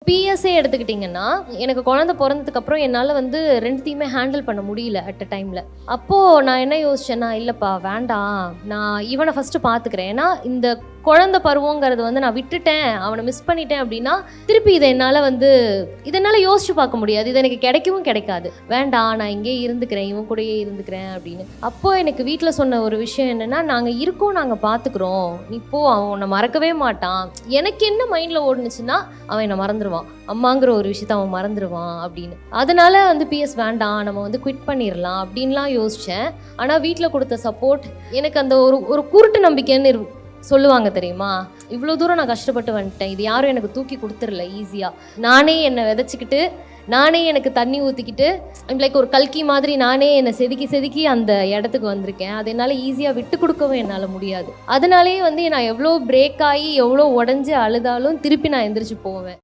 PSA எடுத்துக்கிட்டிங்கன்னா எனக்கு குழந்தை பிறந்ததுக்கப்புறம் என்னால் வந்து ரெண்டுத்தையுமே ஹேண்டில் பண்ண முடியல அட் அ டைமில். அப்போது நான் என்ன யோசிச்சேன்னா, இல்லைப்பா வேண்டாம், நான் இவனை ஃபஸ்ட்டு பார்த்துக்கிறேன். ஏன்னா இந்த குழந்தை பருவங்கிறது வந்து நான் விட்டுட்டேன், அவனை மிஸ் பண்ணிட்டேன் அப்படின்னா திருப்பி இதனால் யோசிச்சு பார்க்க முடியாது, இது எனக்கு கிடைக்கவும் கிடைக்காது. வேண்டாம், நான் இங்கே இருந்துக்கிறேன், இவன் கூடயே இருந்துக்கிறேன் அப்படின்னு. அப்போது எனக்கு வீட்டில் சொன்ன ஒரு விஷயம் என்னென்னா, நாங்கள் இருக்கோம், நாங்கள் பார்த்துக்குறோம், இப்போ அவன் உன்னை மறக்கவே மாட்டான். எனக்கு என்ன மைண்டில் ஓடுனுச்சுன்னா, அவன் என்னை மறந்துடுவான், அம்மாங்கிற ஒரு விஷயத்த அவன் மறந்துடுவான் அப்படின்னு. அதனால வந்து பிஎஸ் வேண்டாம், நம்ம வந்து குவிட் பண்ணிடலாம் அப்படின்லாம் யோசித்தேன். ஆனால் வீட்டில் கொடுத்த சப்போர்ட் எனக்கு அந்த ஒரு குருட்டு நம்பிக்கைன்னு சொல்லுவாங்க தெரியுமா, இவ்வளோ தூரம் நான் கஷ்டப்பட்டு வந்துட்டேன், இது யாரும் எனக்கு தூக்கி கொடுத்துடல ஈஸியாக. நானே என்னை விதைச்சிக்கிட்டு, நானே எனக்கு தண்ணி ஊற்றிக்கிட்டு, லைக் ஒரு கல்கி மாதிரி நானே என்னை செதுக்கி அந்த இடத்துக்கு வந்திருக்கேன். அது என்னால் ஈஸியாக விட்டு கொடுக்கவும் என்னால் முடியாது. அதனாலேயே வந்து நான் எவ்வளோ பிரேக் ஆகி எவ்வளோ உடஞ்சி அழுதாலும் திருப்பி நான் எந்திரிச்சு போவேன்.